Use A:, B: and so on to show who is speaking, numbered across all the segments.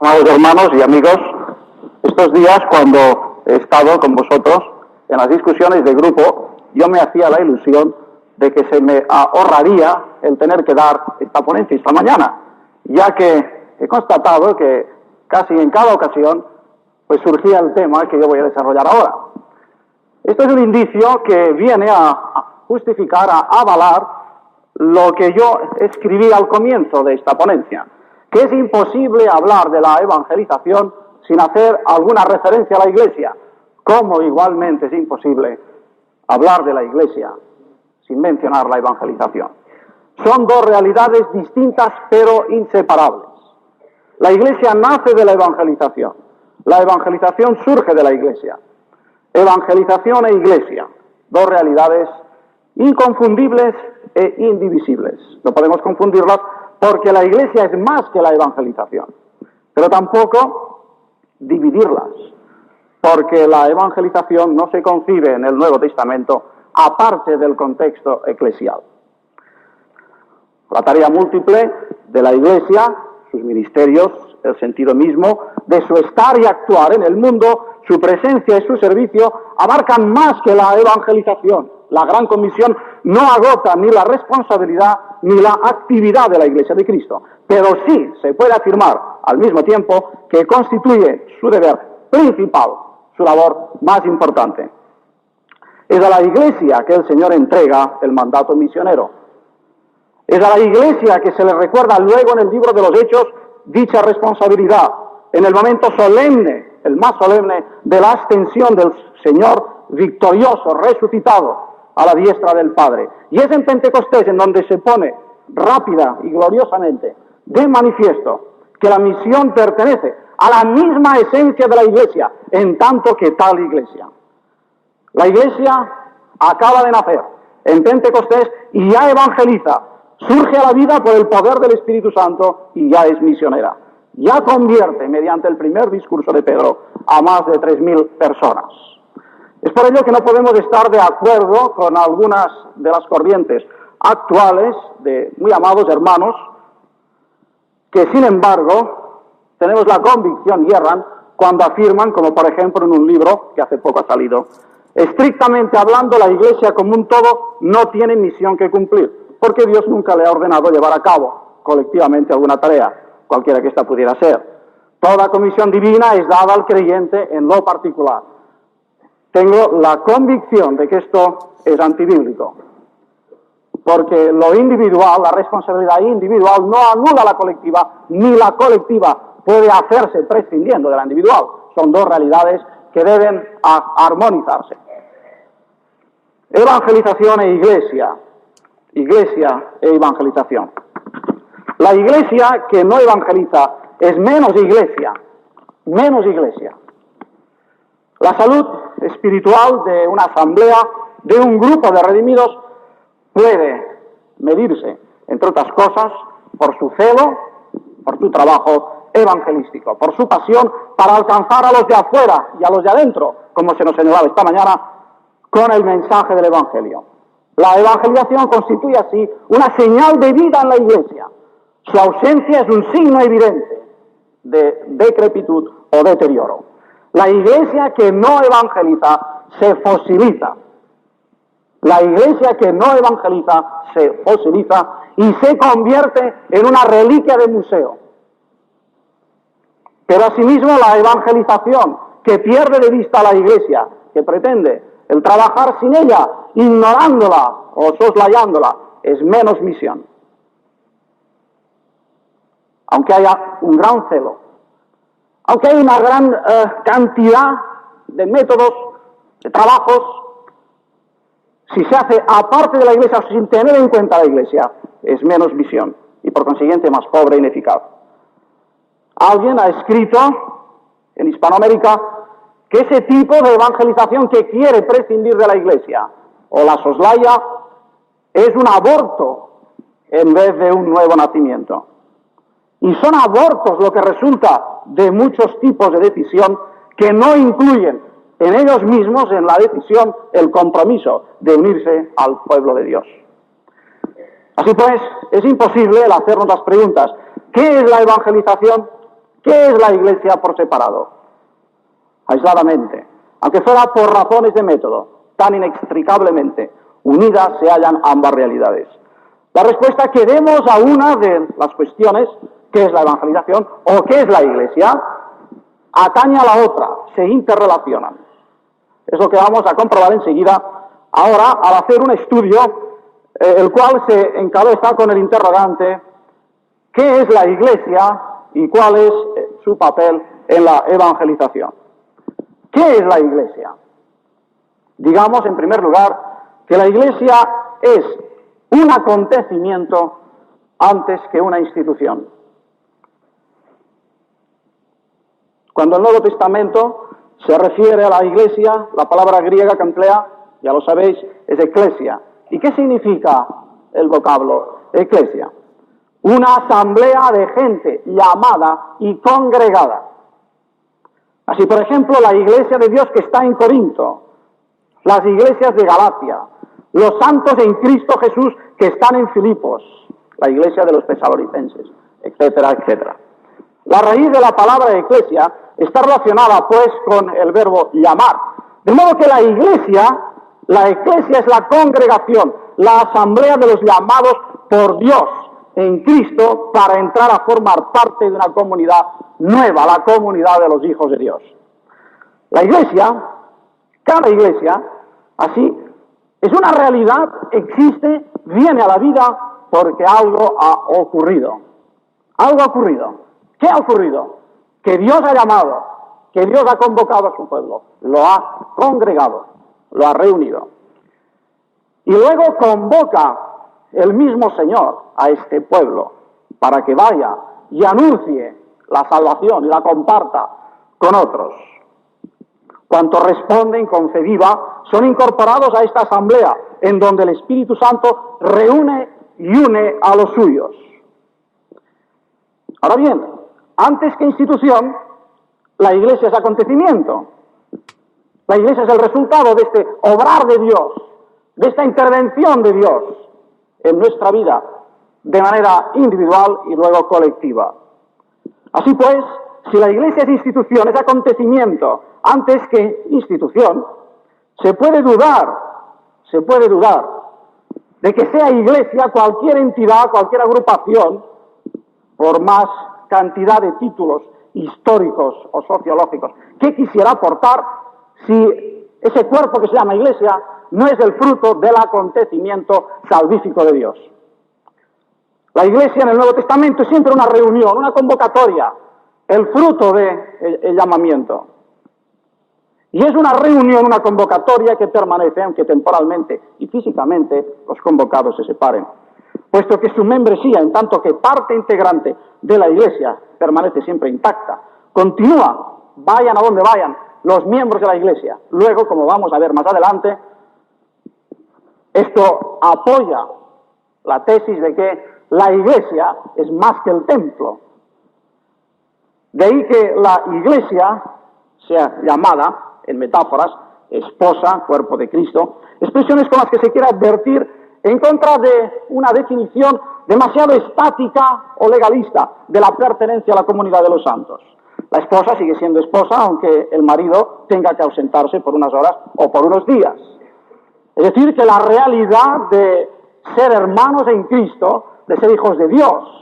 A: Amados hermanos y amigos, estos días cuando he estado con vosotros en las discusiones de grupo, yo me hacía la ilusión de que se me ahorraría el tener que dar esta ponencia esta mañana, ya que he constatado que casi en cada ocasión pues surgía el tema que yo voy a desarrollar ahora. Esto es un indicio que viene a justificar, a avalar lo que yo escribí al comienzo de esta ponencia, que es imposible hablar de la evangelización sin hacer alguna referencia a la Iglesia, como igualmente es imposible hablar de la Iglesia sin mencionar la evangelización. Son dos realidades distintas pero inseparables. La Iglesia nace de la evangelización surge de la Iglesia. Evangelización e Iglesia, dos realidades inconfundibles e indivisibles. No podemos confundirlas porque la Iglesia es más que la evangelización, pero tampoco dividirlas, porque la evangelización no se concibe en el Nuevo Testamento aparte del contexto eclesial. La tarea múltiple de la Iglesia, sus ministerios, el sentido mismo de su estar y actuar en el mundo, su presencia y su servicio abarcan más que la evangelización. La Gran Comisión no agota ni la responsabilidad ni la actividad de la Iglesia de Cristo, pero sí se puede afirmar al mismo tiempo que constituye su deber principal, su labor más importante. Es a la Iglesia que el Señor entrega el mandato misionero. Es a la Iglesia que se le recuerda luego en el libro de los Hechos dicha responsabilidad, en el momento solemne, el más solemne, de la ascensión del Señor victorioso, resucitado a la diestra del Padre. Y es en Pentecostés en donde se pone rápida y gloriosamente de manifiesto que la misión pertenece a la misma esencia de la Iglesia, en tanto que tal Iglesia. La Iglesia acaba de nacer en Pentecostés y ya evangeliza, surge a la vida por el poder del Espíritu Santo y ya es misionera. Ya convierte, mediante el primer discurso de Pedro, a más de 3.000 personas. Es por ello que no podemos estar de acuerdo con algunas de las corrientes actuales de muy amados hermanos que, sin embargo, tenemos la convicción y erran cuando afirman, como por ejemplo en un libro que hace poco ha salido, estrictamente hablando, la Iglesia como un todo no tiene misión que cumplir, porque Dios nunca le ha ordenado llevar a cabo colectivamente alguna tarea, cualquiera que ésta pudiera ser. Toda comisión divina es dada al creyente en lo particular. Tengo la convicción de que esto es antibíblico, porque lo individual, la responsabilidad individual, no anula la colectiva, ni la colectiva puede hacerse prescindiendo de la individual. Son dos realidades que deben armonizarse. Evangelización e Iglesia. Iglesia e evangelización. La Iglesia que no evangeliza es menos Iglesia. Menos Iglesia. La salud espiritual de una asamblea, de un grupo de redimidos, puede medirse, entre otras cosas, por su celo, por su trabajo evangelístico, por su pasión para alcanzar a los de afuera y a los de adentro, como se nos señalaba esta mañana, con el mensaje del Evangelio. La evangelización constituye así una señal de vida en la Iglesia. Su ausencia es un signo evidente de decrepitud o deterioro. La Iglesia que no evangeliza se fosiliza. La Iglesia que no evangeliza se fosiliza y se convierte en una reliquia de museo. Pero asimismo la evangelización que pierde de vista a la Iglesia, que pretende el trabajar sin ella, ignorándola o soslayándola, es menos misión. Aunque haya un gran celo, aunque haya una gran cantidad de métodos, de trabajos, si se hace aparte de la Iglesia o sin tener en cuenta la Iglesia, es menos misión y por consiguiente más pobre e ineficaz. Alguien ha escrito en Hispanoamérica que ese tipo de evangelización que quiere prescindir de la Iglesia o la soslaya es un aborto en vez de un nuevo nacimiento. Y son abortos lo que resulta de muchos tipos de decisión que no incluyen en ellos mismos, en la decisión, el compromiso de unirse al pueblo de Dios. Así pues, es imposible el hacernos las preguntas: ¿qué es la evangelización? ¿Qué es la Iglesia por separado? Aisladamente, aunque fuera por razones de método, tan inextricablemente unidas se hallan ambas realidades. La respuesta que demos a una de las cuestiones, ¿qué es la evangelización o qué es la Iglesia?, atañe a la otra, se interrelacionan. Es lo que vamos a comprobar enseguida, ahora, al hacer un estudio, el cual se encabeza con el interrogante: ¿qué es la Iglesia y cuál es su papel en la evangelización? ¿Qué es la Iglesia? Digamos, en primer lugar, que la Iglesia es un acontecimiento antes que una institución. Cuando el Nuevo Testamento se refiere a la Iglesia, la palabra griega que emplea, ya lo sabéis, es eclesia. ¿Y qué significa el vocablo eclesia? Una asamblea de gente llamada y congregada. Así, por ejemplo, la Iglesia de Dios que está en Corinto, las iglesias de Galacia, los santos en Cristo Jesús que están en Filipos, la iglesia de los tesalonicenses, etcétera, etcétera. La raíz de la palabra eclesia está relacionada, pues, con el verbo llamar. De modo que la eclesia es la congregación, la asamblea de los llamados por Dios en Cristo para entrar a formar parte de una comunidad nueva, la comunidad de los hijos de Dios. La iglesia, cada iglesia, así, es una realidad, existe, viene a la vida porque algo ha ocurrido. Algo ha ocurrido. ¿Qué ha ocurrido? Que Dios ha llamado, que Dios ha convocado a su pueblo, lo ha congregado, lo ha reunido. Y luego convoca el mismo Señor a este pueblo para que vaya y anuncie la salvación y la comparta con otros. Cuantos responden con fe viva son incorporados a esta asamblea en donde el Espíritu Santo reúne y une a los suyos. Ahora bien, antes que institución, la Iglesia es acontecimiento. La Iglesia es el resultado de este obrar de Dios, de esta intervención de Dios en nuestra vida, de manera individual y luego colectiva. Así pues, si la Iglesia es institución, es acontecimiento, antes que institución, se puede dudar de que sea Iglesia cualquier entidad, cualquier agrupación, por más cantidad de títulos históricos o sociológicos que quisiera aportar, si ese cuerpo que se llama Iglesia no es el fruto del acontecimiento salvífico de Dios. La Iglesia en el Nuevo Testamento es siempre una reunión, una convocatoria, el fruto del llamamiento. Y es una reunión, una convocatoria que permanece, aunque temporalmente y físicamente los convocados se separen. Puesto que su membresía, en tanto que parte integrante de la Iglesia, permanece siempre intacta, continúa, vayan a donde vayan, los miembros de la Iglesia. Luego, como vamos a ver más adelante, esto apoya la tesis de que la Iglesia es más que el templo. De ahí que la Iglesia sea llamada, en metáforas, esposa, cuerpo de Cristo, expresiones con las que se quiere advertir en contra de una definición demasiado estática o legalista de la pertenencia a la comunidad de los santos. La esposa sigue siendo esposa, aunque el marido tenga que ausentarse por unas horas o por unos días. Es decir, que la realidad de ser hermanos en Cristo, de ser hijos de Dios,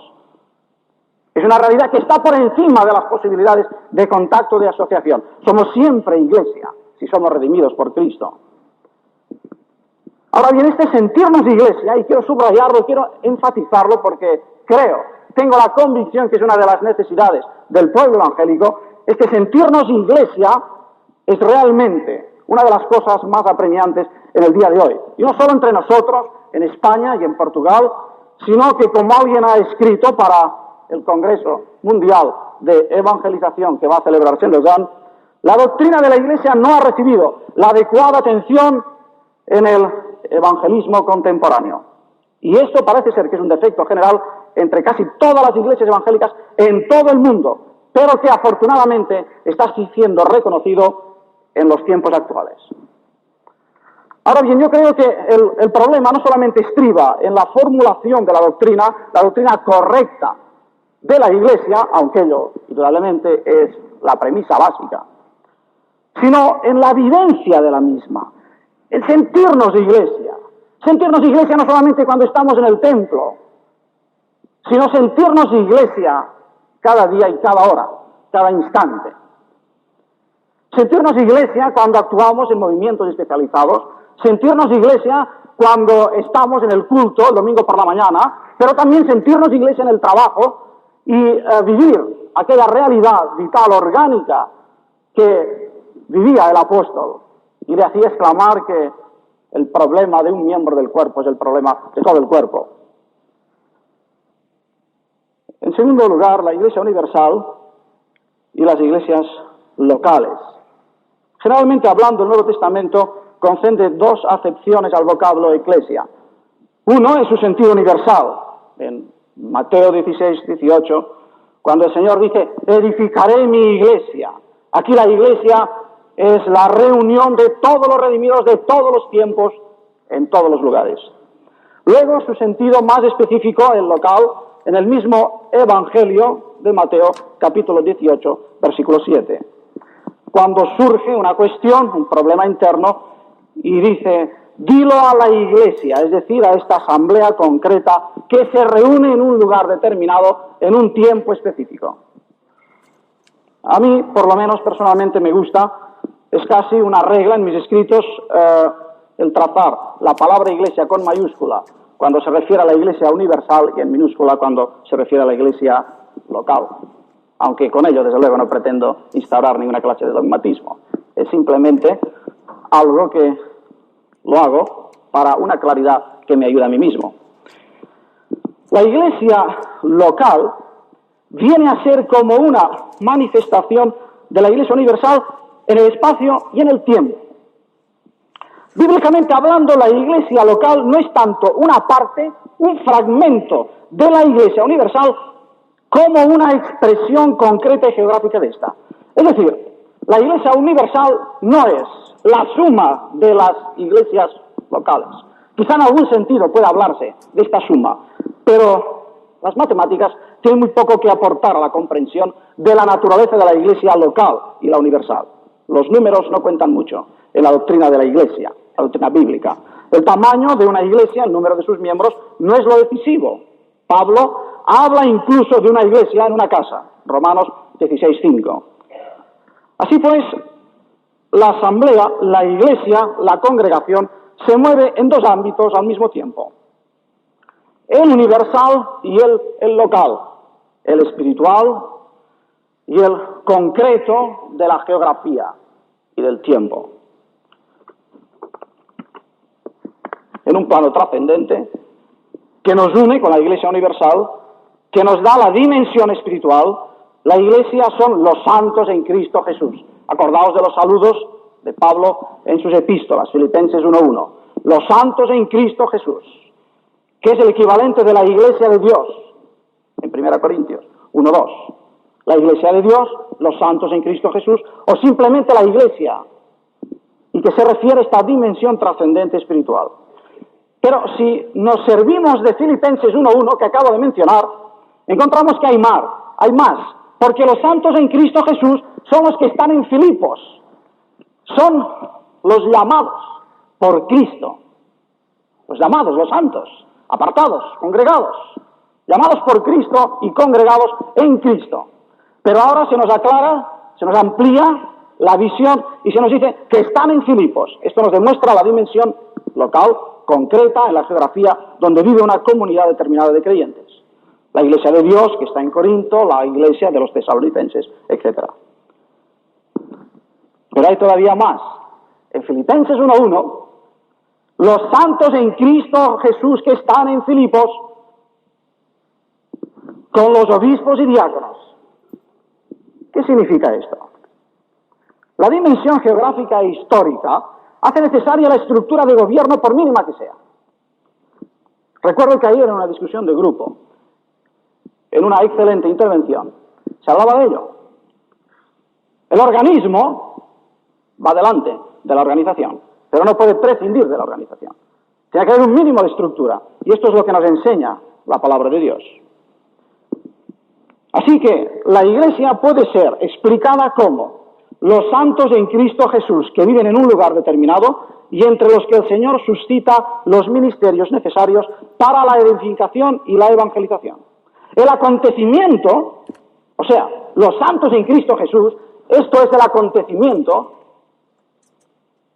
A: es una realidad que está por encima de las posibilidades de contacto, de asociación. Somos siempre Iglesia, si somos redimidos por Cristo. Ahora bien, este sentirnos Iglesia, y quiero subrayarlo, quiero enfatizarlo porque tengo la convicción que es una de las necesidades del pueblo evangélico, es que sentirnos Iglesia es realmente una de las cosas más apremiantes en el día de hoy. Y no solo entre nosotros, en España y en Portugal, sino que, como alguien ha escrito para el Congreso Mundial de Evangelización que va a celebrarse en Lausanne, la doctrina de la Iglesia no ha recibido la adecuada atención en el evangelismo contemporáneo. Y esto parece ser que es un defecto general entre casi todas las iglesias evangélicas en todo el mundo, pero que afortunadamente está siendo reconocido en los tiempos actuales. Ahora bien, yo creo que el problema no solamente estriba en la formulación de la doctrina correcta de la Iglesia, aunque ello indudablemente es la premisa básica, sino en la vivencia de la misma, en sentirnos iglesia. Sentirnos iglesia no solamente cuando estamos en el templo, sino sentirnos iglesia cada día y cada hora, cada instante. Sentirnos iglesia cuando actuamos en movimientos especializados, sentirnos iglesia cuando estamos en el culto el domingo por la mañana, pero también sentirnos iglesia en el trabajo y vivir aquella realidad vital, orgánica, que vivía el apóstol y le hacía exclamar que el problema de un miembro del cuerpo es el problema de todo el cuerpo. En segundo lugar, la Iglesia universal y las iglesias locales. Generalmente hablando, el Nuevo Testamento concede dos acepciones al vocablo eclesia. Uno es su sentido universal. En Mateo 16, 18, cuando el Señor dice, edificaré mi iglesia. Aquí la iglesia es la reunión de todos los redimidos de todos los tiempos, en todos los lugares. Luego, su sentido más específico, el local, en el mismo Evangelio de Mateo, capítulo 18, versículo 7. Cuando surge una cuestión, un problema interno, y dice, dilo a la iglesia, es decir, a esta asamblea concreta que se reúne en un lugar determinado, en un tiempo específico. A mí, por lo menos personalmente, me gusta, es casi una regla en mis escritos, el trazar la palabra iglesia con mayúscula cuando se refiere a la iglesia universal y en minúscula cuando se refiere a la iglesia local. Aunque con ello, desde luego, no pretendo instaurar ninguna clase de dogmatismo. Es simplemente algo que lo hago para una claridad que me ayuda a mí mismo. La iglesia local viene a ser como una manifestación de la iglesia universal en el espacio y en el tiempo. Bíblicamente hablando, la iglesia local no es tanto una parte, un fragmento de la iglesia universal, como una expresión concreta y geográfica de esta. Es decir, la iglesia universal no es la suma de las iglesias locales. Quizá en algún sentido pueda hablarse de esta suma, pero las matemáticas tienen muy poco que aportar a la comprensión de la naturaleza de la iglesia local y la universal. Los números no cuentan mucho en la doctrina de la iglesia, la doctrina bíblica. El tamaño de una iglesia, el número de sus miembros, no es lo decisivo. Pablo habla incluso de una iglesia en una casa, Romanos 16:5. Así pues, la asamblea, la iglesia, la congregación, se mueve en dos ámbitos al mismo tiempo. El universal y el local, el espiritual y el concreto de la geografía y del tiempo. En un plano trascendente que nos une con la iglesia universal, que nos da la dimensión espiritual, la iglesia son los santos en Cristo Jesús. Acordaos de los saludos de Pablo en sus epístolas, Filipenses 1:1. Los santos en Cristo Jesús, que es el equivalente de la iglesia de Dios, en 1 Corintios 1:2. La iglesia de Dios, los santos en Cristo Jesús, o simplemente la iglesia, y que se refiere a esta dimensión trascendente espiritual. Pero si nos servimos de Filipenses 1:1 que acabo de mencionar, encontramos que hay más, porque los santos en Cristo Jesús son los que están en Filipos, son los llamados por Cristo, los llamados, los santos, apartados, congregados, llamados por Cristo y congregados en Cristo. Pero ahora se nos aclara, se nos amplía la visión y se nos dice que están en Filipos. Esto nos demuestra la dimensión local, concreta, en la geografía, donde vive una comunidad determinada de creyentes. La iglesia de Dios, que está en Corinto, la iglesia de los tesalonicenses, etc. Pero hay todavía más. En Filipenses 1:1, los santos en Cristo Jesús que están en Filipos, con los obispos y diáconos. ¿Qué significa esto? La dimensión geográfica e histórica hace necesaria la estructura de gobierno, por mínima que sea. Recuerdo que ayer en una discusión de grupo, en una excelente intervención, se hablaba de ello. El organismo va delante de la organización, pero no puede prescindir de la organización. Tiene que haber un mínimo de estructura, y esto es lo que nos enseña la palabra de Dios. Así que la Iglesia puede ser explicada como los santos en Cristo Jesús que viven en un lugar determinado y entre los que el Señor suscita los ministerios necesarios para la edificación y la evangelización. El acontecimiento, o sea, los santos en Cristo Jesús, esto es el acontecimiento,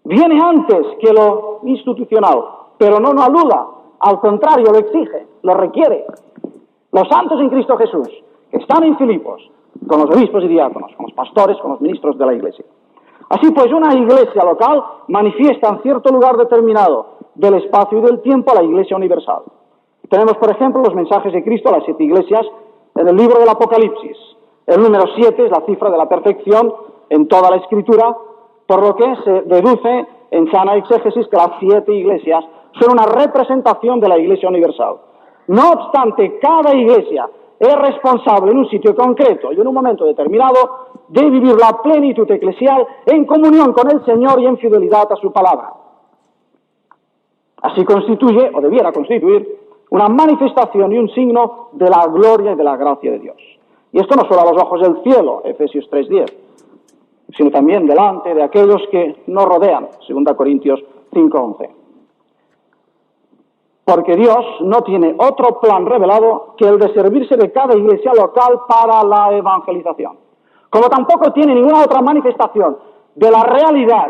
A: viene antes que lo institucional, pero no anula, al contrario, lo exige, lo requiere. Los santos en Cristo Jesús, que están en Filipos, con los obispos y diáconos, con los pastores, con los ministros de la Iglesia. Así pues, una iglesia local manifiesta en cierto lugar determinado del espacio y del tiempo a la Iglesia universal. Tenemos, por ejemplo, los mensajes de Cristo a las 7 iglesias en el libro del Apocalipsis. El número 7 es la cifra de la perfección en toda la Escritura, por lo que se deduce en sana exégesis que las 7 iglesias son una representación de la Iglesia universal. No obstante, cada iglesia es responsable en un sitio concreto y en un momento determinado de vivir la plenitud eclesial en comunión con el Señor y en fidelidad a su palabra. Así constituye, o debiera constituir, una manifestación y un signo de la gloria y de la gracia de Dios. Y esto no solo a los ojos del cielo, Efesios 3:10, sino también delante de aquellos que nos rodean, 2 Corintios 5:11. Porque Dios no tiene otro plan revelado que el de servirse de cada iglesia local para la evangelización. Como tampoco tiene ninguna otra manifestación de la realidad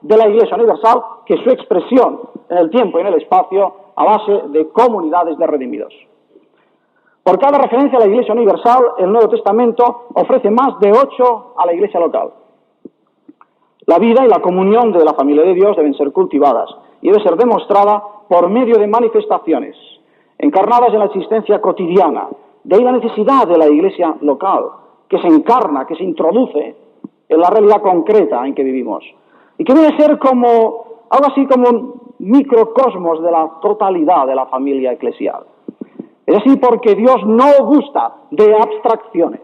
A: de la Iglesia universal que su expresión en el tiempo y en el espacio a base de comunidades de redimidos. Por cada referencia a la Iglesia universal, el Nuevo Testamento ofrece más de 8 a la Iglesia local. La vida y la comunión de la familia de Dios deben ser cultivadas y debe ser demostrada por medio de manifestaciones encarnadas en la existencia cotidiana. De ahí la necesidad de la Iglesia local, que se encarna, que se introduce en la realidad concreta en que vivimos. Y que debe ser como algo así como un microcosmos de la totalidad de la familia eclesial. Es así porque Dios no gusta de abstracciones.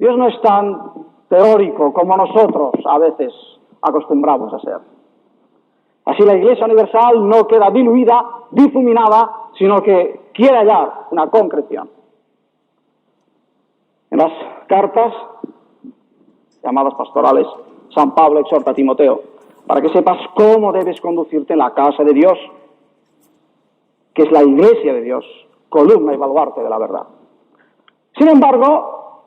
A: Dios no es tan teórico como nosotros a veces acostumbramos a ser. Así la Iglesia universal no queda diluida, difuminada, sino que quiere hallar una concreción. En las cartas llamadas pastorales, San Pablo exhorta a Timoteo para que sepas cómo debes conducirte en la casa de Dios, que es la Iglesia de Dios, columna y baluarte de la verdad. Sin embargo,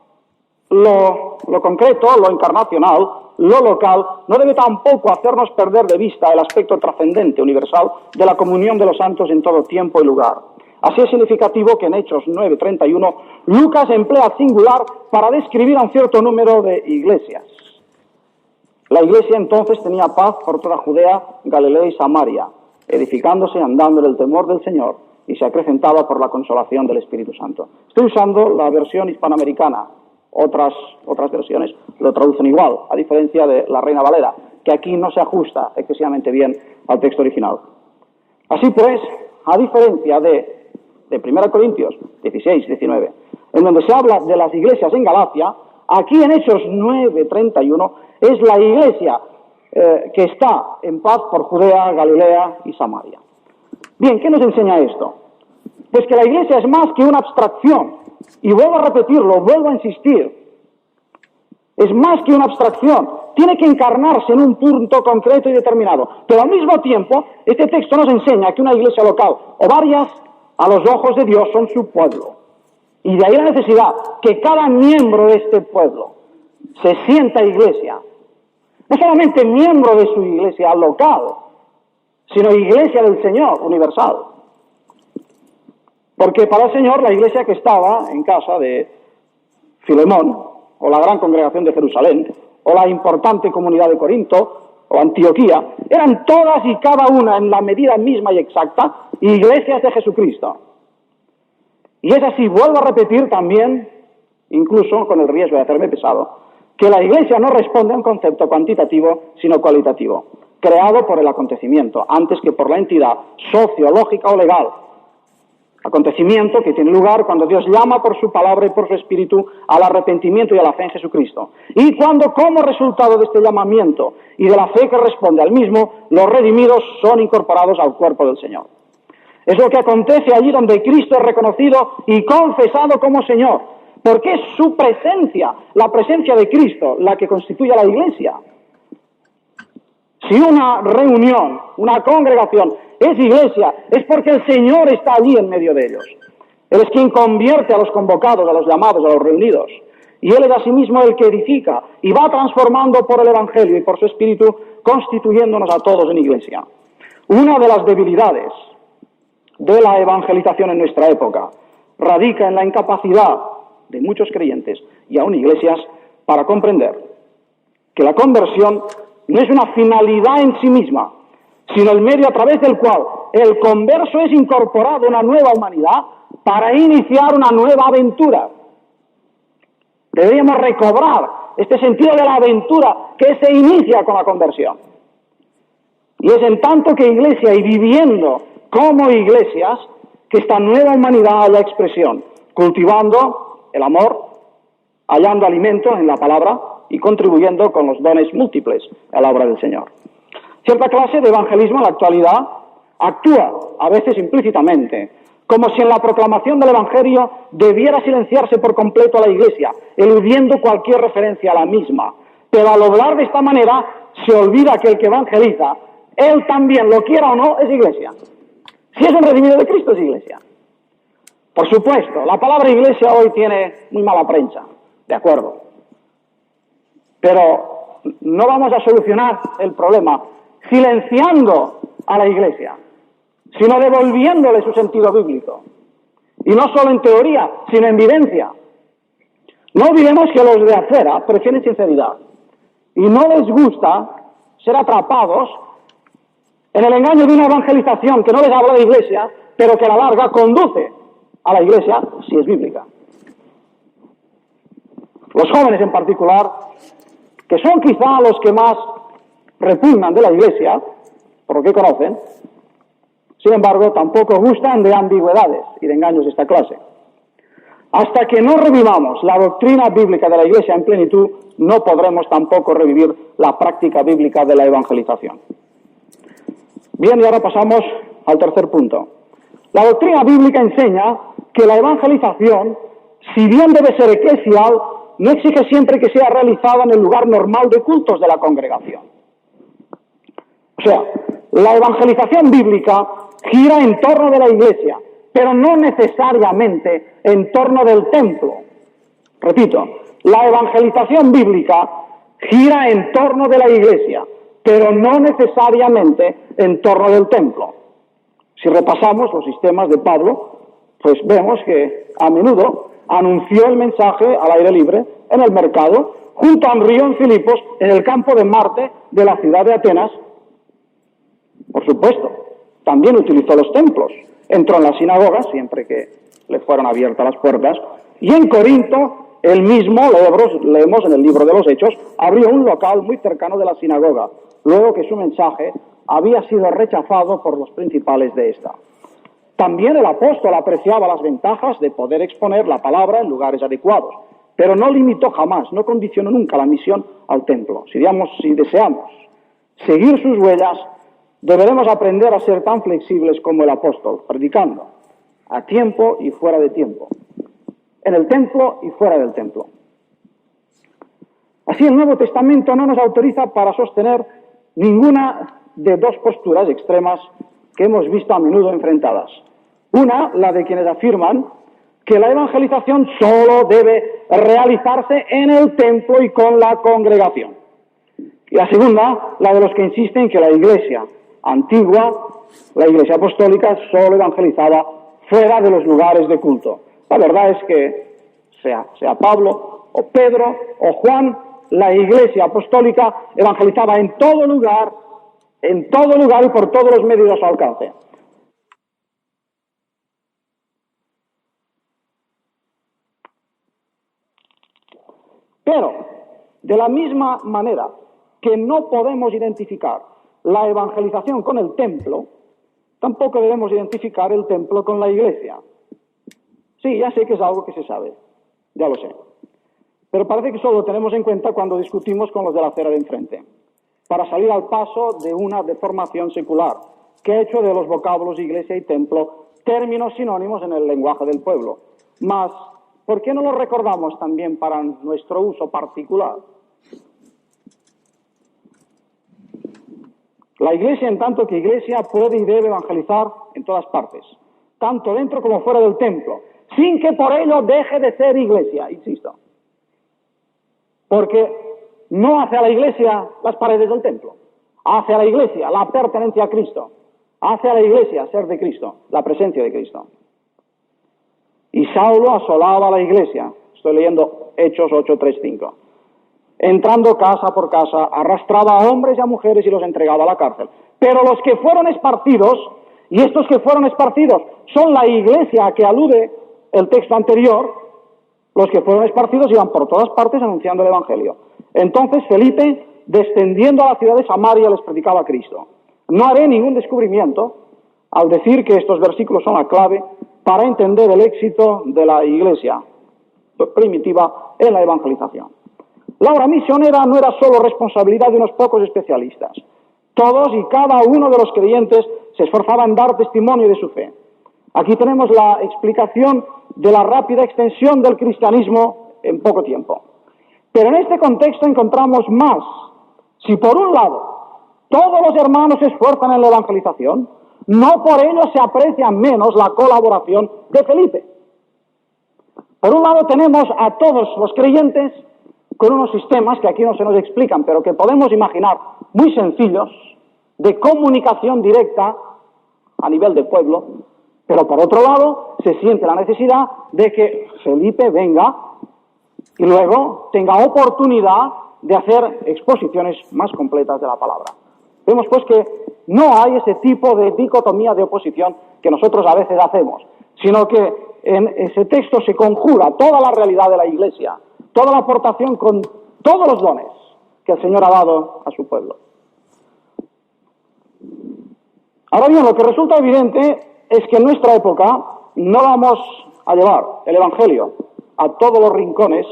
A: lo concreto, lo encarnacional, lo local, no debe tampoco hacernos perder de vista el aspecto trascendente, universal, de la comunión de los santos en todo tiempo y lugar. Así es significativo que en Hechos 9:31 Lucas emplea singular para describir a un cierto número de iglesias. La iglesia entonces tenía paz por toda Judea, Galilea y Samaria, edificándose, andando en el temor del Señor, y se acrecentaba por la consolación del Espíritu Santo. Estoy usando la versión hispanoamericana. Otras versiones lo traducen igual, a diferencia de la Reina Valera, que aquí no se ajusta excesivamente bien al texto original. Así pues, a diferencia de 1 Corintios 16-19, en donde se habla de las iglesias en Galacia, aquí en Hechos 9:31 es la iglesia que está en paz por Judea, Galilea y Samaria. Bien, ¿qué nos enseña esto? Pues que la iglesia es más que una abstracción, y vuelvo a repetirlo, vuelvo a insistir, es más que una abstracción, tiene que encarnarse en un punto concreto y determinado, pero al mismo tiempo, este texto nos enseña que una iglesia local, o varias, a los ojos de Dios son su pueblo, y de ahí la necesidad que cada miembro de este pueblo se sienta iglesia, no solamente miembro de su iglesia local, sino iglesia del Señor universal. Porque para el Señor la iglesia que estaba en casa de Filemón, o la gran congregación de Jerusalén, o la importante comunidad de Corinto, o Antioquía, eran todas y cada una en la medida misma y exacta iglesias de Jesucristo. Y es así, vuelvo a repetir también, incluso con el riesgo de hacerme pesado, que la iglesia no responde a un concepto cuantitativo, sino cualitativo, creado por el acontecimiento, antes que por la entidad sociológica o legal.
B: Acontecimiento que tiene lugar cuando Dios llama por su palabra y por su espíritu al arrepentimiento y a la fe en Jesucristo. Y cuando, como resultado de este llamamiento y de la fe que responde al mismo, los redimidos son incorporados al cuerpo del Señor. Es lo que acontece allí donde Cristo es reconocido y confesado como Señor, porque es su presencia, la presencia de Cristo, la que constituye a la Iglesia. Si una reunión, una congregación es iglesia, es porque el Señor está allí en medio de ellos. Él es quien convierte a los convocados, a los llamados, a los reunidos. Y Él es asimismo el que edifica y va transformando por el Evangelio y por su Espíritu, constituyéndonos a todos en iglesia. Una de las debilidades de la evangelización en nuestra época radica en la incapacidad de muchos creyentes y aún iglesias para comprender que la conversión no es una finalidad en sí misma, sino el medio a través del cual el converso es incorporado a una nueva humanidad para iniciar una nueva aventura. Deberíamos recobrar este sentido de la aventura que se inicia con la conversión. Y es en tanto que iglesia y viviendo como iglesias que esta nueva humanidad haya expresión, cultivando el amor, hallando alimento en la palabra y contribuyendo con los dones múltiples a la obra del Señor. Cierta clase de evangelismo en la actualidad actúa, a veces implícitamente, como si en la proclamación del Evangelio debiera silenciarse por completo a la Iglesia, eludiendo cualquier referencia a la misma. Pero al hablar de esta manera, se olvida que el que evangeliza, él también, lo quiera o no, es Iglesia. Si es un redimido de Cristo, es Iglesia. Por supuesto, la palabra Iglesia hoy tiene muy mala prensa, de acuerdo. Pero no vamos a solucionar el problema silenciando a la Iglesia, sino devolviéndole su sentido bíblico. Y no solo en teoría, sino en vivencia. No olvidemos que los de afuera prefieren sinceridad y no les gusta ser atrapados en el engaño de una evangelización que no les habla de Iglesia, pero que a la larga conduce a la Iglesia si es bíblica. Los jóvenes en particular, que son quizá los que más repugnan de la Iglesia, por lo que conocen, sin embargo, tampoco gustan de ambigüedades y de engaños de esta clase. Hasta que no revivamos la doctrina bíblica de la Iglesia en plenitud, no podremos tampoco revivir la práctica bíblica de la evangelización. Bien, y ahora pasamos al tercer punto. La doctrina bíblica enseña que la evangelización, si bien debe ser eclesial, no exige siempre que sea realizada en el lugar normal de cultos de la congregación. O sea, la evangelización bíblica gira en torno de la Iglesia, pero no necesariamente en torno del templo. Repito, la evangelización bíblica gira en torno de la Iglesia, pero no necesariamente en torno del templo. Si repasamos los sistemas de Pablo, pues vemos que a menudo anunció el mensaje al aire libre, en el mercado, junto a un río en Filipos, en el campo de Marte de la ciudad de Atenas. Por supuesto, también utilizó los templos. Entró en la sinagoga, siempre que le fueron abiertas las puertas, y en Corinto, él mismo, leemos en el libro de los Hechos, abrió un local muy cercano de la sinagoga, luego que su mensaje había sido rechazado por los principales de esta. También el apóstol apreciaba las ventajas de poder exponer la palabra en lugares adecuados, pero no limitó jamás, no condicionó nunca la misión al templo. Si deseamos seguir sus huellas, deberemos aprender a ser tan flexibles como el apóstol, predicando a tiempo y fuera de tiempo, en el templo y fuera del templo. Así el Nuevo Testamento no nos autoriza para sostener ninguna de dos posturas extremas que hemos visto a menudo enfrentadas. Una, la de quienes afirman que la evangelización solo debe realizarse en el templo y con la congregación. Y la segunda, la de los que insisten que la Iglesia antigua, la Iglesia apostólica, solo evangelizaba fuera de los lugares de culto. La verdad es que, sea Pablo o Pedro o Juan, la Iglesia apostólica evangelizaba en todo lugar y por todos los medios a su alcance. Pero, de la misma manera que no podemos identificar la evangelización con el templo, Tampoco debemos identificar el templo con la iglesia. Sí, ya sé que es algo que se sabe, ya lo sé. Pero parece que solo lo tenemos en cuenta cuando discutimos con los de la acera de enfrente, para salir al paso de una deformación secular, que ha hecho de los vocablos iglesia y templo términos sinónimos en el lenguaje del pueblo. Mas, ¿por qué no lo recordamos también para nuestro uso particular? La iglesia, en tanto que iglesia, puede y debe evangelizar en todas partes, tanto dentro como fuera del templo, sin que por ello deje de ser iglesia, insisto. Porque no hace a la iglesia las paredes del templo, hace a la iglesia la pertenencia a Cristo, hace a la iglesia ser de Cristo, la presencia de Cristo. Y Saulo asolaba a la iglesia, estoy leyendo Hechos 8:3-5. Entrando casa por casa, arrastraba a hombres y a mujeres y los entregaba a la cárcel. Pero los que fueron esparcidos, y estos que fueron esparcidos son la iglesia a que alude el texto anterior, los que fueron esparcidos iban por todas partes anunciando el Evangelio. Entonces Felipe, descendiendo a la ciudad de Samaria, les predicaba a Cristo. No haré ningún descubrimiento al decir que estos versículos son la clave para entender el éxito de la iglesia primitiva en la evangelización. La obra misionera no era solo responsabilidad de unos pocos especialistas. Todos y cada uno de los creyentes se esforzaban en dar testimonio de su fe. Aquí tenemos la explicación de la rápida extensión del cristianismo en poco tiempo. Pero en este contexto encontramos más. Si por un lado todos los hermanos se esfuerzan en la evangelización, no por ello se aprecia menos la colaboración de Felipe. Por un lado tenemos a todos los creyentes con unos sistemas que aquí no se nos explican, pero que podemos imaginar muy sencillos, de comunicación directa a nivel de pueblo, pero por otro lado se siente la necesidad de que Felipe venga y luego tenga oportunidad de hacer exposiciones más completas de la palabra. Vemos pues que no hay ese tipo de dicotomía de oposición que nosotros a veces hacemos, sino que en ese texto se conjura toda la realidad de la Iglesia, toda la aportación con todos los dones que el Señor ha dado a su pueblo. Ahora bien, lo que resulta evidente es que en nuestra época no vamos a llevar el Evangelio a todos los rincones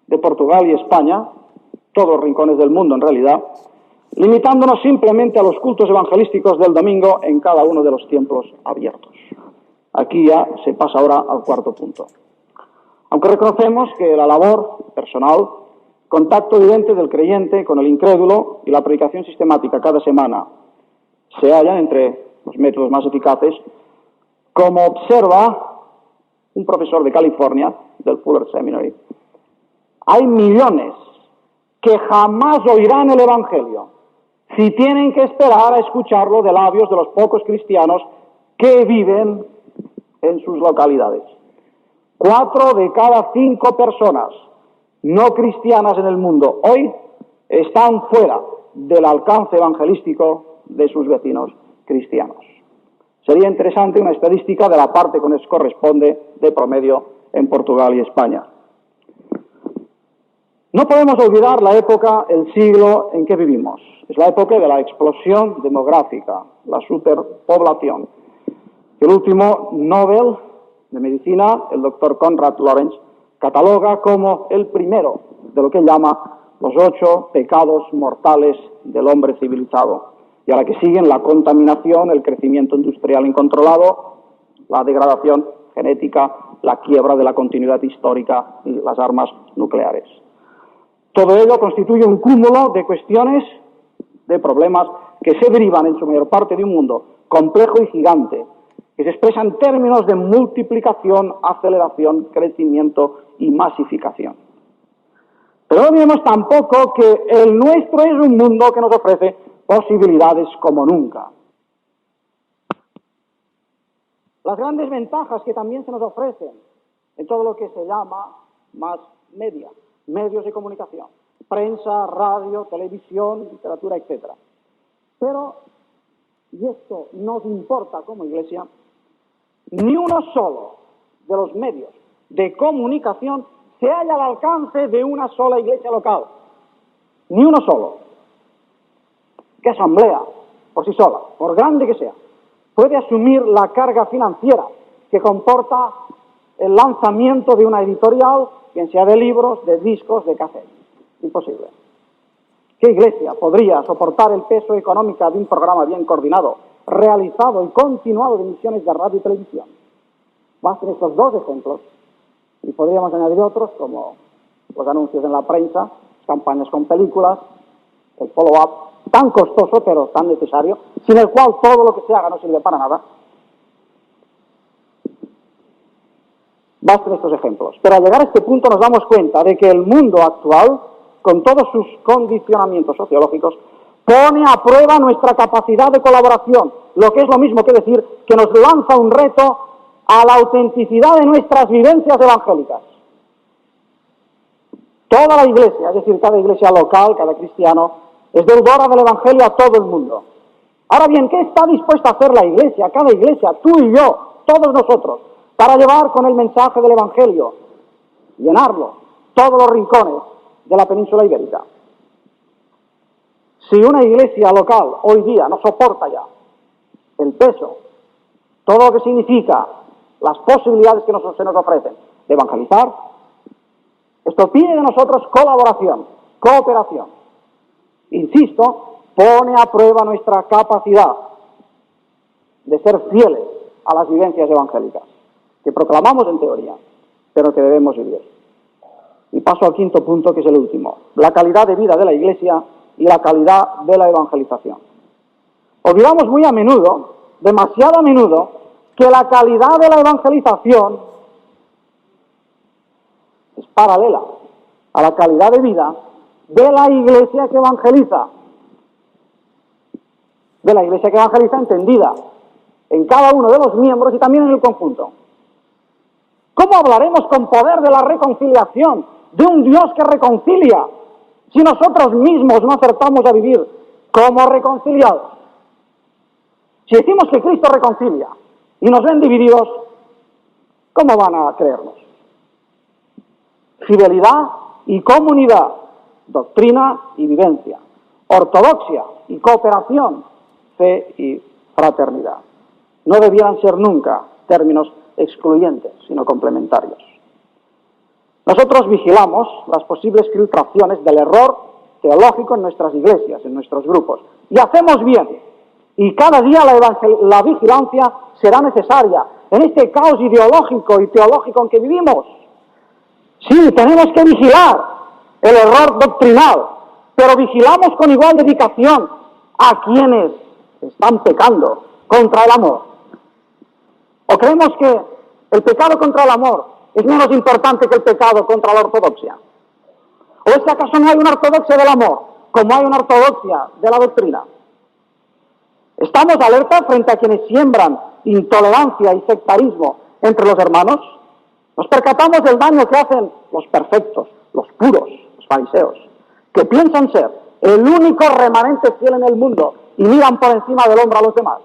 B: de Portugal y España, todos los rincones del mundo en realidad, limitándonos simplemente a los cultos evangelísticos del domingo en cada uno de los templos abiertos. Aquí ya se pasa ahora al cuarto punto. Aunque reconocemos que la labor personal, contacto evidente del creyente con el incrédulo y la predicación sistemática cada semana se hallan entre los métodos más eficaces, como observa un profesor de California, del Fuller Seminary, hay millones que jamás oirán el Evangelio si tienen que esperar a escucharlo de labios de los pocos cristianos que viven en sus localidades. 4 de cada 5 personas no cristianas en el mundo hoy están fuera del alcance evangelístico de sus vecinos cristianos. Sería interesante una estadística de la parte que nos corresponde de promedio en Portugal y España. No podemos olvidar la época, el siglo en que vivimos. Es la época de la explosión demográfica, la superpoblación. El último Nobel de Medicina, el doctor Konrad Lorenz, cataloga como el primero de lo que él llama los 8 pecados mortales del hombre civilizado. Y a la que siguen la contaminación, el crecimiento industrial incontrolado, la degradación genética, la quiebra de la continuidad histórica y las armas nucleares. Todo ello constituye un cúmulo de cuestiones, de problemas que se derivan en su mayor parte de un mundo complejo y gigante, que se expresa en términos de multiplicación, aceleración, crecimiento y masificación. Pero no olvidemos tampoco que el nuestro es un mundo que nos ofrece posibilidades como nunca. Las grandes ventajas que también se nos ofrecen en todo lo que se llama más media, medios de comunicación, prensa, radio, televisión, literatura, etc. Pero, y esto nos importa como Iglesia, ni uno solo de los medios de comunicación se halla al alcance de una sola iglesia local. Ni uno solo. ¿Qué asamblea, por sí sola, por grande que sea, puede asumir la carga financiera que comporta el lanzamiento de una editorial, bien sea de libros, de discos, de cassette. Imposible. ¿Qué iglesia podría soportar el peso económico de un programa bien coordinado, realizado y continuado de emisiones de radio y televisión? Basten estos dos ejemplos y podríamos añadir otros como los anuncios en la prensa, campañas con películas, el follow-up tan costoso pero tan necesario, sin el cual todo lo que se haga no sirve para nada. Basten estos ejemplos. Pero al llegar a este punto nos damos cuenta de que el mundo actual, con todos sus condicionamientos sociológicos, pone a prueba nuestra capacidad de colaboración, lo que es lo mismo que decir que nos lanza un reto a la autenticidad de nuestras vivencias evangélicas. Toda la iglesia, es decir, cada iglesia local, cada cristiano, es deudora del evangelio a todo el mundo. Ahora bien, ¿qué está dispuesta a hacer la iglesia, cada iglesia, tú y yo, todos nosotros, para llevar con el mensaje del evangelio, llenarlo, todos los rincones de la península ibérica? Si una iglesia local hoy día no soporta ya el peso, todo lo que significa las posibilidades que se nos ofrecen de evangelizar, esto pide de nosotros colaboración, cooperación. Insisto, pone a prueba nuestra capacidad de ser fieles a las vivencias evangélicas, que proclamamos en teoría, pero que debemos vivir. Y paso al quinto punto, que es el último, la calidad de vida de la Iglesia y la calidad de la evangelización. Olvidamos muy a menudo, demasiado a menudo, que la calidad de la evangelización es paralela a la calidad de vida de la Iglesia que evangeliza. De la Iglesia que evangeliza entendida en cada uno de los miembros y también en el conjunto. ¿Cómo hablaremos con poder de la reconciliación, de un Dios que reconcilia, si nosotros mismos no acertamos a vivir como reconciliados? Si decimos que Cristo reconcilia y nos ven divididos, ¿cómo van a creernos? Fidelidad y comunidad, doctrina y vivencia, ortodoxia y cooperación, fe y fraternidad. No debieran ser nunca términos excluyentes, sino complementarios. Nosotros vigilamos las posibles filtraciones del error teológico en nuestras iglesias, en nuestros grupos, y hacemos bien. Y cada día la vigilancia será necesaria en este caos ideológico y teológico en que vivimos. Sí, tenemos que vigilar el error doctrinal, pero vigilamos con igual dedicación a quienes están pecando contra el amor. ¿O creemos que el pecado contra el amor es menos importante que el pecado contra la ortodoxia? ¿O es que acaso no hay una ortodoxia del amor, como hay una ortodoxia de la doctrina? ¿Estamos alerta frente a quienes siembran intolerancia y sectarismo entre los hermanos? Nos percatamos del daño que hacen los perfectos, los puros, los fariseos, que piensan ser el único remanente fiel en el mundo y miran por encima del hombro a los demás.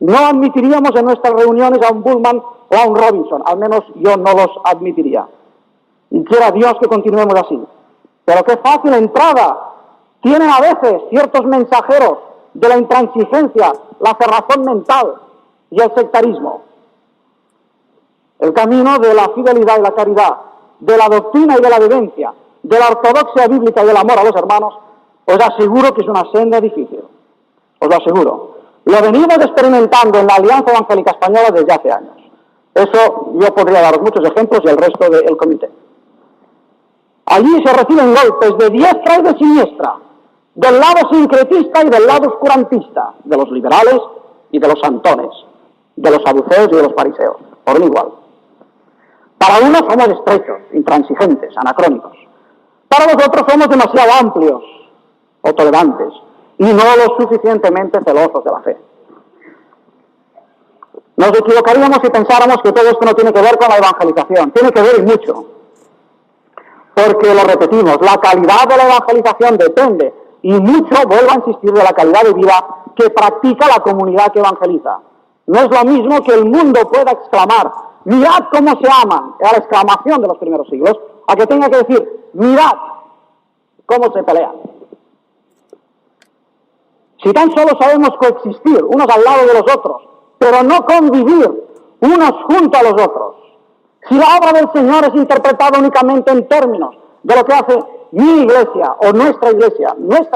B: No admitiríamos en nuestras reuniones a un Bullman o a un Robinson, al menos yo no los admitiría. Y quiera Dios que continuemos así. Pero qué fácil entrada tienen a veces ciertos mensajeros de la intransigencia, la cerrazón mental y el sectarismo. El camino de la fidelidad y la caridad, de la doctrina y de la vivencia, de la ortodoxia bíblica y del amor a los hermanos, os aseguro que es una senda difícil. Os lo aseguro. Lo venimos experimentando en la Alianza Evangélica Española desde hace años. Eso yo podría daros muchos ejemplos y el resto del comité. Allí se reciben golpes de diestra y de siniestra, del lado sincretista y del lado oscurantista, de los liberales y de los santones, de los saduceos y de los fariseos, por igual. Para unos somos estrechos, intransigentes, anacrónicos. Para los otros somos demasiado amplios o tolerantes y no lo suficientemente celosos de la fe. Nos equivocaríamos si pensáramos que todo esto no tiene que ver con la evangelización. Tiene que ver y mucho. Porque, lo repetimos, la calidad de la evangelización depende, y mucho, vuelvo a insistir, de la calidad de vida que practica la comunidad que evangeliza. No es lo mismo que el mundo pueda exclamar, mirad cómo se aman, era la exclamación de los primeros siglos, a que tenga que decir, mirad cómo se pelean. Si tan solo sabemos coexistir unos al lado de los otros, pero no convivir unos junto a los otros, si la obra del Señor es interpretada únicamente en términos de lo que hace mi iglesia, o nuestra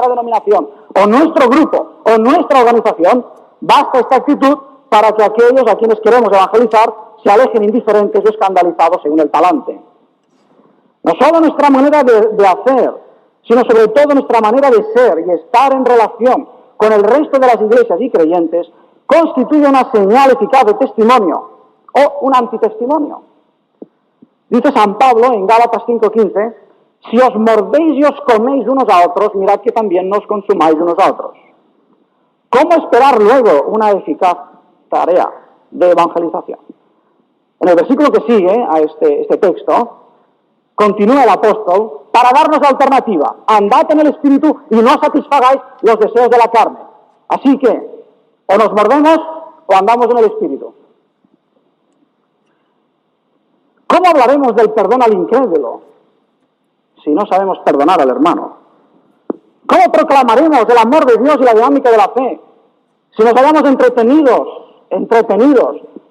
B: denominación, o nuestro grupo, o nuestra organización, basta esta actitud para que aquellos a quienes queremos evangelizar se alejen indiferentes o escandalizados según el talante. No solo nuestra manera de hacer, sino sobre todo nuestra manera de ser y estar en relación con el resto de las iglesias y creyentes, constituye una señal eficaz de testimonio o un antitestimonio. Dice San Pablo en Gálatas 5:15, si os mordéis y os coméis unos a otros, mirad que también nos consumáis unos a otros. ¿Cómo esperar luego una eficaz tarea de evangelización? En el versículo que sigue a este texto, continúa el apóstol para darnos la alternativa. Andad en el Espíritu y no satisfagáis los deseos de la carne. Así que, o nos mordemos o andamos en el Espíritu. ¿Cómo hablaremos del perdón al incrédulo si no sabemos perdonar al hermano? ¿Cómo proclamaremos el amor de Dios y la dinámica de la fe si nos hallamos entretenidos,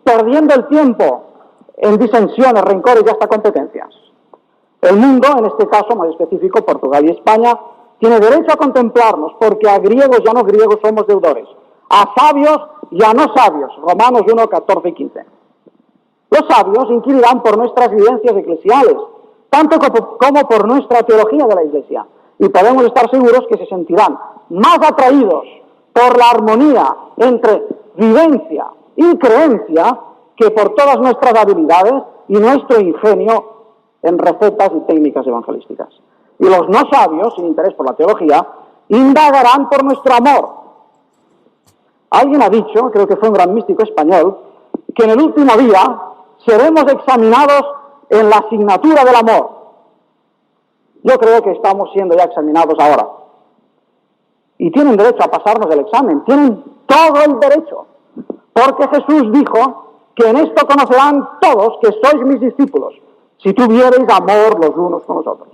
B: perdiendo el tiempo en disensiones, rencores y hasta competencias? El mundo, en este caso más específico Portugal y España, tiene derecho a contemplarnos porque a griegos y a no griegos somos deudores, a sabios y a no sabios, Romanos 1, 14 y 15. Los sabios inquirirán por nuestras vivencias eclesiales, tanto como por nuestra teología de la Iglesia, y podemos estar seguros que se sentirán más atraídos por la armonía entre vivencia y creencia que por todas nuestras habilidades y nuestro ingenio en recetas y técnicas evangelísticas. Y los no sabios, sin interés por la teología, indagarán por nuestro amor. Alguien ha dicho, creo que fue un gran místico español, que en el último día seremos examinados en la asignatura del amor. Yo creo que estamos siendo ya examinados ahora. Y tienen derecho a pasarnos el examen, tienen todo el derecho. Porque Jesús dijo que en esto conocerán todos que sois mis discípulos, si tuviereis amor los unos con los otros.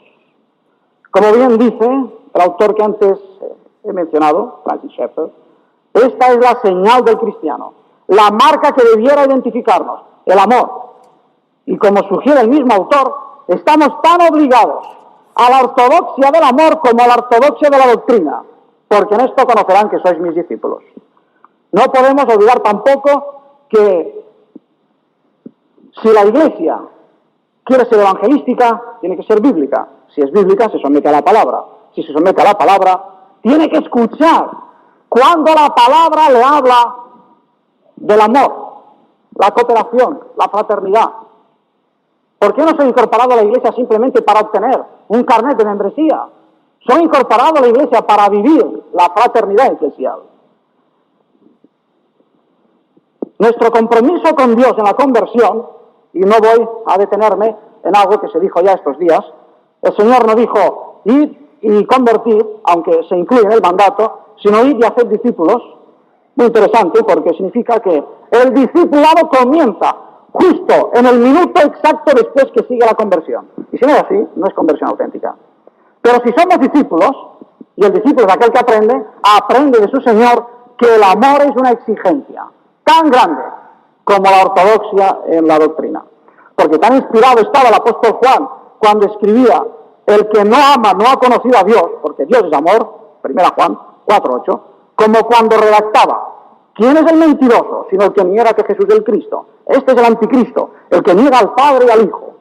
B: Como bien dice el autor que antes he mencionado, Francis Schaeffer, esta es la señal del cristiano, la marca que debiera identificarnos, el amor. Y como sugiere el mismo autor, estamos tan obligados a la ortodoxia del amor como a la ortodoxia de la doctrina, porque en esto conocerán que sois mis discípulos. No podemos olvidar tampoco que si la Iglesia quiere ser evangelística, tiene que ser bíblica. Si es bíblica, se somete a la palabra. Si se somete a la palabra, tiene que escuchar cuando la palabra le habla del amor, la cooperación, la fraternidad. ¿Por qué no se ha incorporado a la Iglesia simplemente para obtener un carnet de membresía? Se ha incorporado a la Iglesia para vivir la fraternidad eclesial. Nuestro compromiso con Dios en la conversión, y no voy a detenerme en algo que se dijo ya estos días, el Señor no dijo id y convertid, aunque se incluye en el mandato, sino id y haced discípulos. Muy interesante porque significa que el discipulado comienza justo en el minuto exacto después que sigue la conversión. Y si no es así, no es conversión auténtica. Pero si somos discípulos, y el discípulo es aquel que aprende de su Señor que el amor es una exigencia tan grande como la ortodoxia en la doctrina. Porque tan inspirado estaba el apóstol Juan cuando escribía: el que no ama no ha conocido a Dios, porque Dios es amor, 1 Juan 4:8, como cuando redactaba: ¿quién es el mentiroso sino el que niega que Jesús es el Cristo? Este es el anticristo, el que niega al Padre y al Hijo.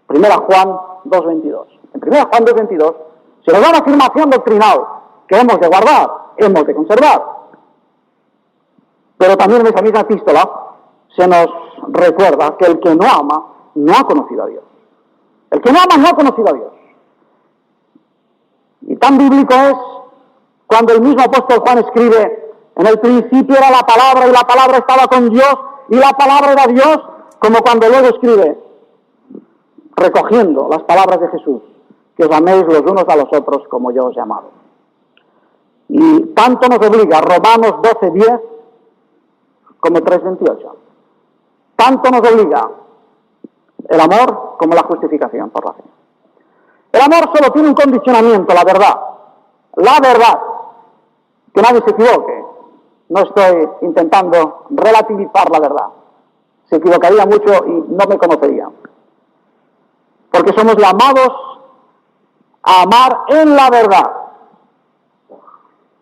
B: 1 Juan 2:22. En 1 Juan 2:22 se nos da una afirmación doctrinal que hemos de guardar, hemos de conservar. Pero también en esa misma epístola se nos recuerda que el que no ama no ha conocido a Dios. El que no ama no ha conocido a Dios. Y tan bíblico es cuando el mismo apóstol Juan escribe: en el principio era la palabra y la palabra estaba con Dios y la palabra era Dios, como cuando luego escribe, recogiendo las palabras de Jesús, que os améis los unos a los otros como yo os he amado. Y tanto nos obliga Romanos 12:10 como 3:28. Tanto nos obliga el amor como la justificación por la fe. El amor solo tiene un condicionamiento, la verdad. La verdad. Que nadie se equivoque. No estoy intentando relativizar la verdad. Se equivocaría mucho y no me conocería. Porque somos llamados a amar en la verdad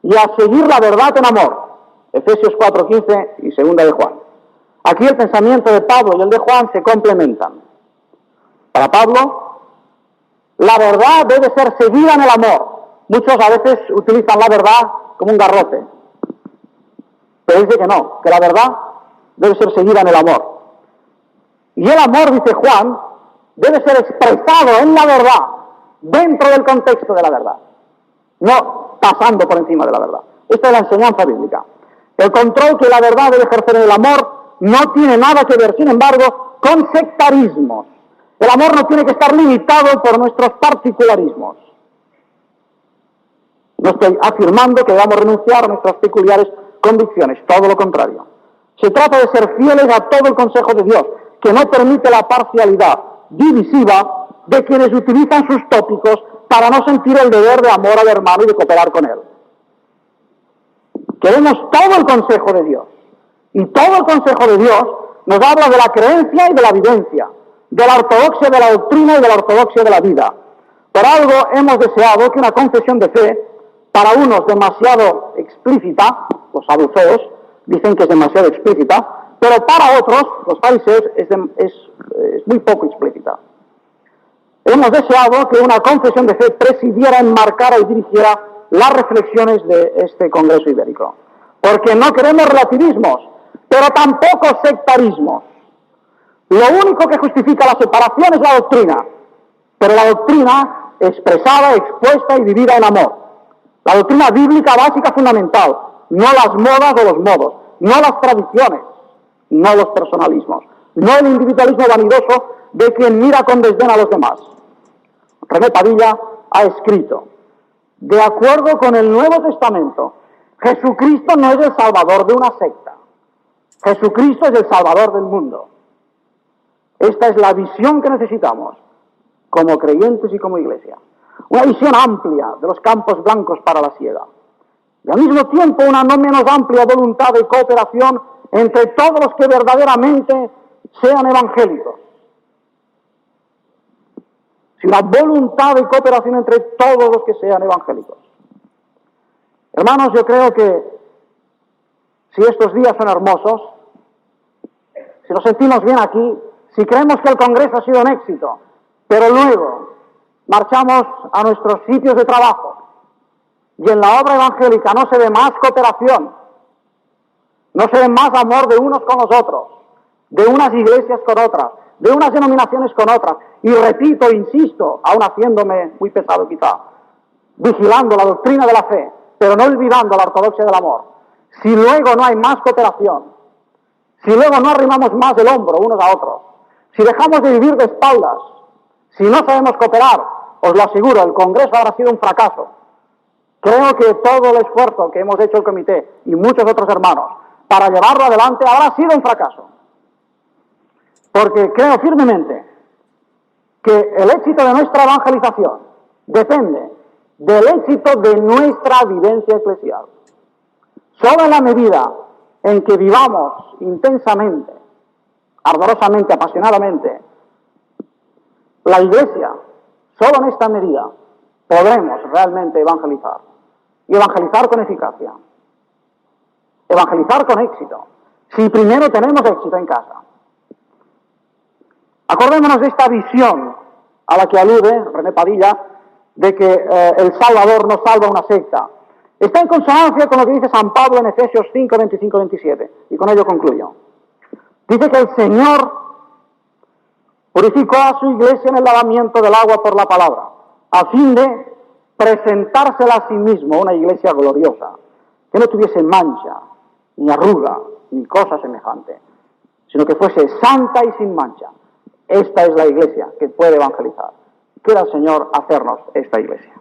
B: y a seguir la verdad en amor. Efesios 4:15 y 2 de Juan. Aquí el pensamiento de Pablo y el de Juan se complementan. Para Pablo, la verdad debe ser seguida en el amor. Muchos a veces utilizan la verdad como un garrote. Pero dice que no, que la verdad debe ser seguida en el amor. Y el amor, dice Juan, debe ser expresado en la verdad, dentro del contexto de la verdad, no pasando por encima de la verdad. Esta es la enseñanza bíblica. El control que la verdad debe ejercer en el amor no tiene nada que ver, sin embargo, con sectarismos. El amor no tiene que estar limitado por nuestros particularismos. No estoy afirmando que debamos renunciar a nuestras peculiares convicciones, todo lo contrario. Se trata de ser fieles a todo el consejo de Dios, que no permite la parcialidad divisiva de quienes utilizan sus tópicos para no sentir el deber de amor al hermano y de cooperar con él. Queremos todo el consejo de Dios. Y todo el consejo de Dios nos habla de la creencia y de la vivencia, de la ortodoxia de la doctrina y de la ortodoxia de la vida. Por algo hemos deseado que una confesión de fe, para unos demasiado explícita, los saduceos dicen que es demasiado explícita, pero para otros, los fariseos, es muy poco explícita. Hemos deseado que una confesión de fe presidiera, enmarcara y dirigiera las reflexiones de este Congreso Ibérico. Porque no queremos relativismos, pero tampoco sectarismos. Lo único que justifica la separación es la doctrina, pero la doctrina expresada, expuesta y vivida en amor. La doctrina bíblica básica fundamental, no las modas o los modos, no las tradiciones, no los personalismos, no el individualismo vanidoso de quien mira con desdén a los demás. René Padilla ha escrito: de acuerdo con el Nuevo Testamento, Jesucristo no es el salvador de una secta. Jesucristo es el salvador del mundo. Esta es la visión que necesitamos como creyentes y como iglesia. Una visión amplia de los campos blancos para la siega. Y al mismo tiempo una no menos amplia voluntad de cooperación entre todos los que verdaderamente sean evangélicos. Si una voluntad de cooperación entre todos los que sean evangélicos. Hermanos, yo creo que si estos días son hermosos, si nos sentimos bien aquí, si creemos que el Congreso ha sido un éxito, pero luego marchamos a nuestros sitios de trabajo y en la obra evangélica no se ve más cooperación, no se ve más amor de unos con los otros, de unas iglesias con otras, de unas denominaciones con otras, y repito, insisto, aún haciéndome muy pesado quizá, vigilando la doctrina de la fe, pero no olvidando la ortodoxia del amor. Si luego no hay más cooperación, si luego no arrimamos más el hombro unos a otros, si dejamos de vivir de espaldas, si no sabemos cooperar, os lo aseguro, el Congreso habrá sido un fracaso. Creo que todo el esfuerzo que hemos hecho el comité y muchos otros hermanos para llevarlo adelante habrá sido un fracaso. Porque creo firmemente que el éxito de nuestra evangelización depende del éxito de nuestra vivencia eclesial. Solo en la medida en que vivamos intensamente, ardorosamente, apasionadamente, la Iglesia, solo en esta medida, podremos realmente evangelizar. Y evangelizar con eficacia. Evangelizar con éxito. Si primero tenemos éxito en casa. Acordémonos de esta visión a la que alude René Padilla, de que el Salvador no salva una secta. Está en consonancia con lo que dice San Pablo en Efesios 5, 25, 27. Y con ello concluyo. Dice que el Señor purificó a su iglesia en el lavamiento del agua por la palabra, a fin de presentársela a sí mismo, una iglesia gloriosa, que no tuviese mancha, ni arruga, ni cosa semejante, sino que fuese santa y sin mancha. Esta es la iglesia que puede evangelizar. Quiera el Señor hacernos esta iglesia.